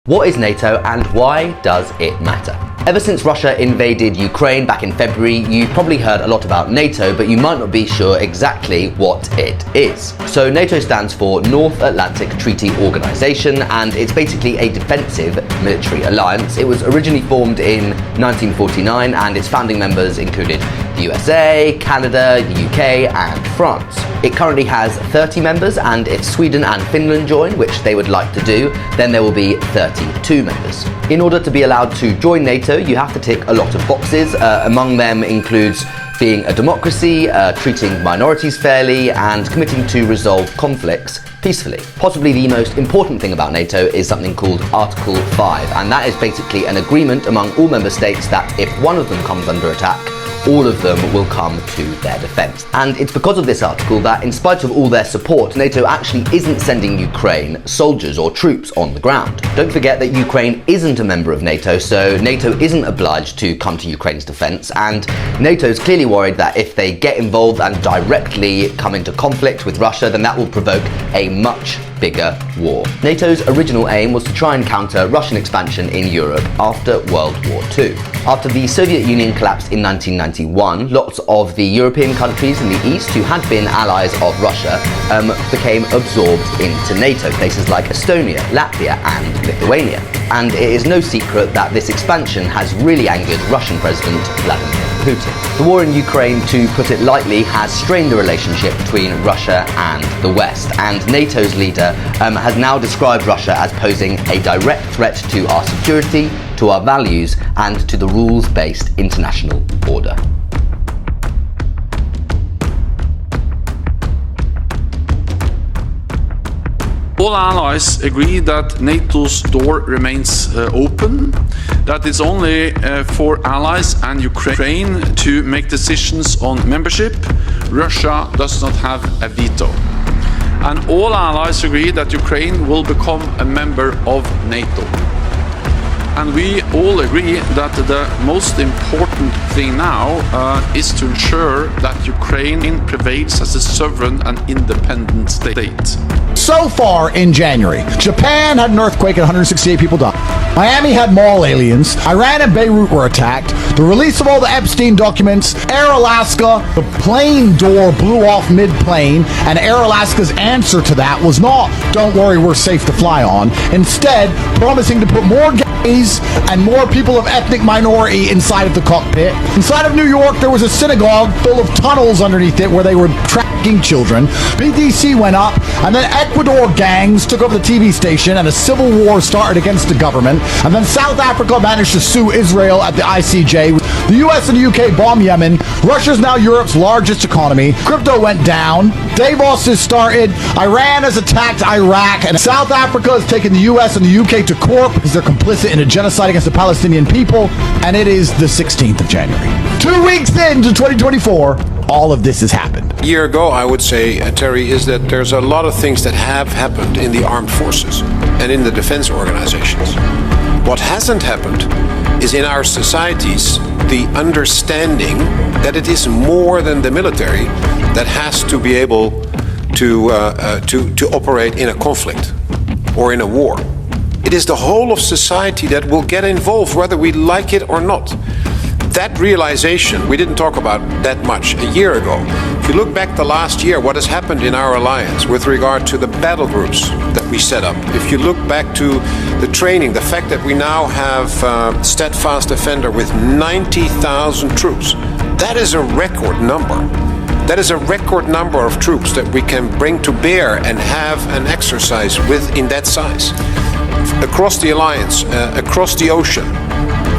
What is NATO and why does it matter? Ever since Russia invaded Ukraine back in February, you've probably heard a lot about NATO, but you might not be sure exactly what it is. So NATO stands for North Atlantic Treaty Organization, and it's basically a defensive military alliance. It was originally formed in 1949, and its founding members included the USA, Canada, the UK, and France. It currently has 30 members, and if Sweden and Finland join, which they would like to do, then there will be 32 members. In order to be allowed to join NATO, you have to tick a lot of boxes. Among them includes being a democracy, treating minorities fairly, and committing to resolve conflicts peacefully. Possibly the most important thing about NATO is something called Article 5, and that is basically an agreement among all member states that if one of them comes under attack, all of them will come to their defense. And it's because of this article that, in spite of all their support, NATO actually isn't sending Ukraine soldiers or troops on the ground. Don't forget that Ukraine isn't a member of NATO, so NATO isn't obliged to come to Ukraine's defense, and NATO's clearly worried that if they get involved and directly come into conflict with Russia, then that will provoke a much bigger war. NATO's original aim was to try and counter Russian expansion in Europe after World War II. After the Soviet Union collapsed in 1991, lots of the European countries in the East who had been allies of Russia became absorbed into NATO, places like Estonia, Latvia, and Lithuania. And it is no secret that this expansion has really angered Russian President Vladimir Putin. The war in Ukraine, to put it lightly, has strained the relationship between Russia and the West, and NATO's leader has now described Russia as posing a direct threat to our security, to our values, and to the rules-based international order. All allies agree that NATO's door remains open, that it's only for allies and Ukraine to make decisions on membership. Russia does not have a veto. And all allies agree that Ukraine will become a member of NATO. And we all agree that the most important thing now is to ensure that Ukraine prevails as a sovereign and independent state. So far in January, Japan had an earthquake and 168 people died. Miami had mall aliens. Iran and Beirut were attacked. The release of all the Epstein documents. Air Alaska, the plane door blew off mid-plane, and Air Alaska's answer to that was not, "Don't worry, we're safe to fly on." Instead, promising to put more gays and more people of ethnic minority inside of the cockpit. Inside of New York, there was a synagogue full of tunnels underneath it where they were tracking children. BDC went up, and then Ecuador gangs took over the TV station, and a civil war started against the government. And then South Africa managed to sue Israel at the ICJ. The US and the UK bomb Yemen. Russia's now Europe's largest economy. Crypto went down. Davos has started. Iran has attacked Iraq. And South Africa has taken the US and the UK to court because they're complicit in a genocide against the Palestinian people. And it is the 16th of January. 2 weeks into 2024, all of this has happened. A year ago, I would say, Terry, is that there's a lot of things that have happened in the armed forces and in the defense organizations. What hasn't happened is in our societies the understanding that it is more than the military that has to be able to operate in a conflict or in a war. It is the whole of society that will get involved, whether we like it or not. That realization, we didn't talk about that much a year ago. If you look back the last year, what has happened in our alliance with regard to the battle groups that we set up, if you look back to the training, the fact that we now have Steadfast Defender with 90,000 troops, that is a record number. That is a record number of troops that we can bring to bear and have an exercise with in that size. Across the alliance, across the ocean,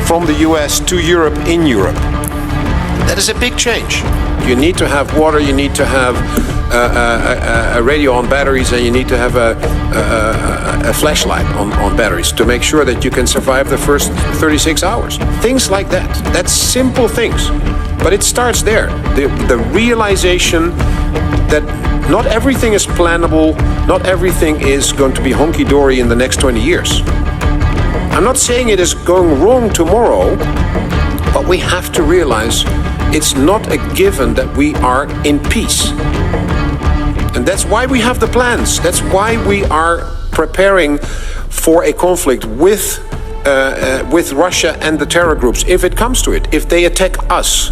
from the US to Europe, in Europe. That is a big change. You need to have water, you need to have a radio on batteries, and you need to have a flashlight on batteries to make sure that you can survive the first 36 hours. Things like that. That's simple things. But it starts there. The realization that not everything is plannable, not everything is going to be hunky-dory in the next 20 years. I'm not saying it is going wrong tomorrow, but we have to realize it's not a given that we are in peace. And that's why we have the plans. That's why we are preparing for a conflict with Russia and the terror groups if it comes to it. If they attack us,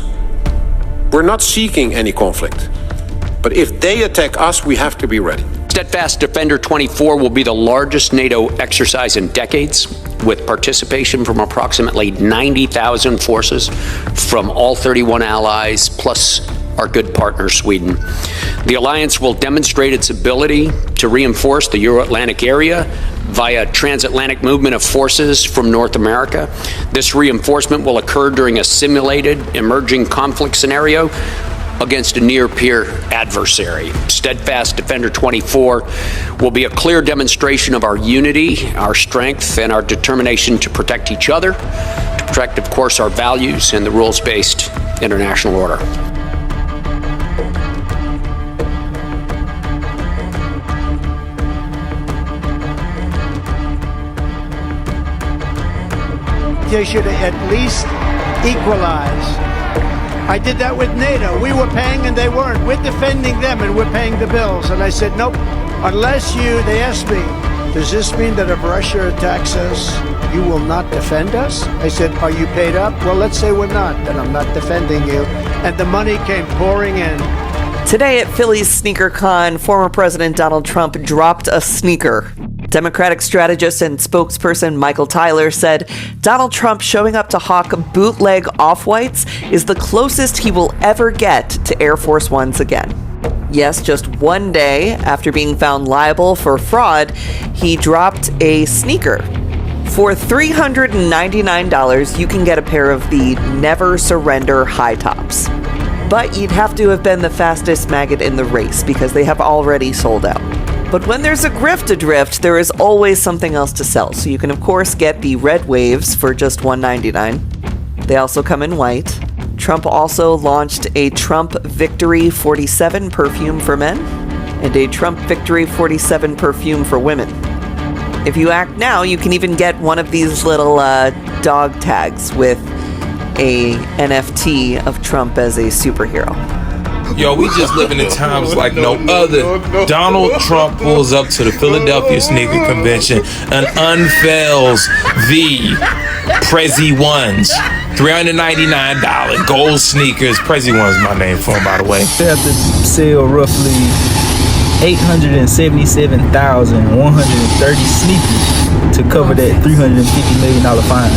we're not seeking any conflict. But if they attack us, we have to be ready. Steadfast Defender 24 will be the largest NATO exercise in decades, with participation from approximately 90,000 forces from all 31 allies, plus our good partner, Sweden. The alliance will demonstrate its ability to reinforce the Euro-Atlantic area via transatlantic movement of forces from North America. This reinforcement will occur during a simulated emerging conflict scenario against a near-peer adversary. Steadfast Defender 24 will be a clear demonstration of our unity, our strength, and our determination to protect each other, to protect, of course, our values and the rules-based international order. They should at least equalize. I did that with NATO. We were paying and they weren't. We're defending them and we're paying the bills. And I said, nope, unless they asked me, does this mean that if Russia attacks us, you will not defend us? I said, are you paid up? Well, let's say we're not, then I'm not defending you. And the money came pouring in. Today at Philly's Sneaker Con, former President Donald Trump dropped a sneaker. Democratic strategist and spokesperson Michael Tyler said Donald Trump showing up to hawk bootleg off-whites is the closest he will ever get to Air Force Ones again. Yes, just one day after being found liable for fraud, he dropped a sneaker. For $399, you can get a pair of the Never Surrender high tops. But you'd have to have been the fastest maggot in the race because they have already sold out. But when there's a grift adrift, there is always something else to sell. So you can, of course, get the red waves for just $199. They also come in white. Trump also launched a Trump Victory 47 perfume for men and a Trump Victory 47 perfume for women. If you act now, you can even get one of these little dog tags with a NFT of Trump as a superhero. Yo, we just living in times like no other. Donald Trump pulls up to the Philadelphia Sneaker Convention and unveils the Prezi Ones. $399 gold sneakers. Prezi Ones is my name for them, by the way. They have to sell roughly 877,130 sneakers to cover that $350 million fine.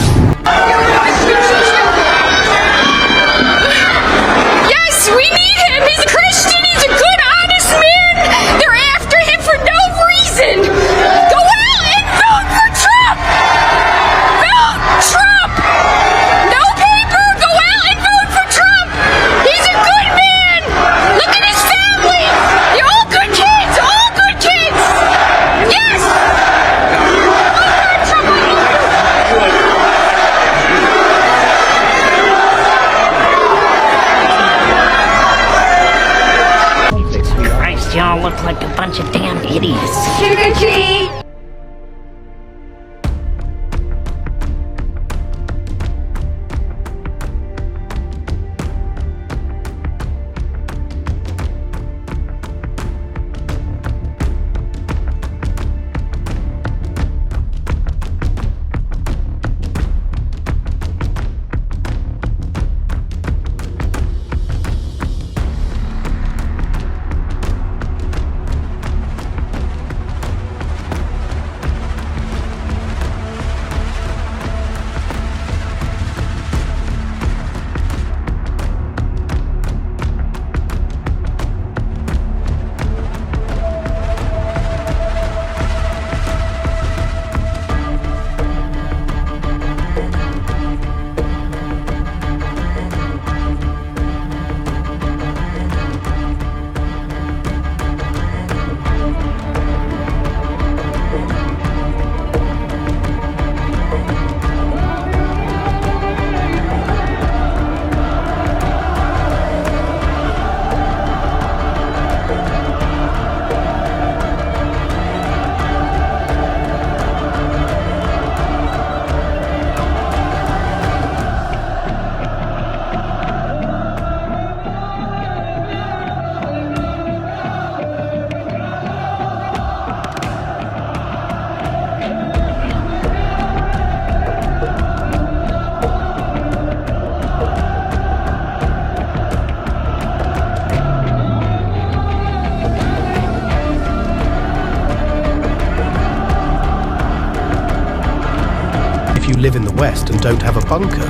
live in the West and don't have a bunker.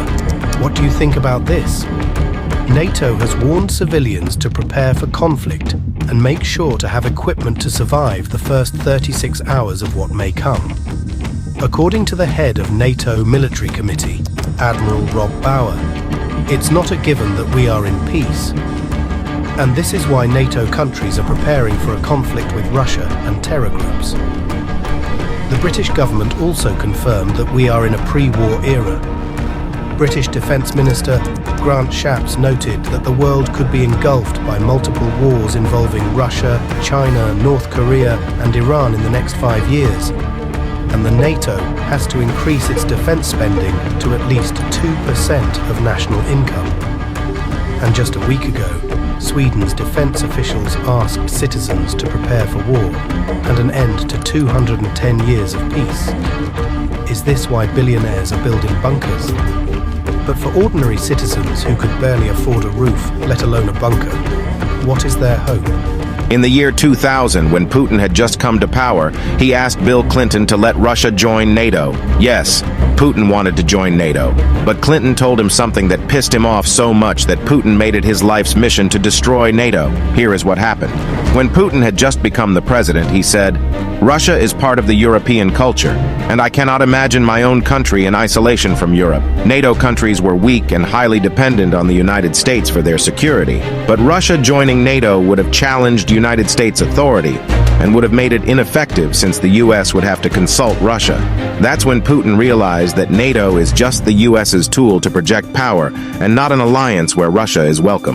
What do you think about this? NATO has warned civilians to prepare for conflict and make sure to have equipment to survive the first 36 hours of what may come. According to the head of NATO Military Committee, Admiral Rob Bauer, it's not a given that we are in peace. And this is why NATO countries are preparing for a conflict with Russia and terror groups. The British government also confirmed that we are in a pre-war era. British Defence Minister Grant Shapps noted that the world could be engulfed by multiple wars involving Russia, China, North Korea and Iran in the next 5 years. And the NATO has to increase its defence spending to at least 2% of national income. And just a week ago, Sweden's defence officials asked citizens to prepare for war and an end to 210 years of peace. Is this why billionaires are building bunkers? But for ordinary citizens who could barely afford a roof, let alone a bunker, what is their hope? In the year 2000, when Putin had just come to power, he asked Bill Clinton to let Russia join NATO. Yes, Putin wanted to join NATO, but Clinton told him something that pissed him off so much that Putin made it his life's mission to destroy NATO. Here is what happened. When Putin had just become the president, he said, "Russia is part of the European culture, and I cannot imagine my own country in isolation from Europe. NATO countries were weak and highly dependent on the United States for their security, but Russia joining NATO would have challenged United States authority and would have made it ineffective since the US would have to consult Russia." That's when Putin realized that NATO is just the US's tool to project power and not an alliance where Russia is welcome.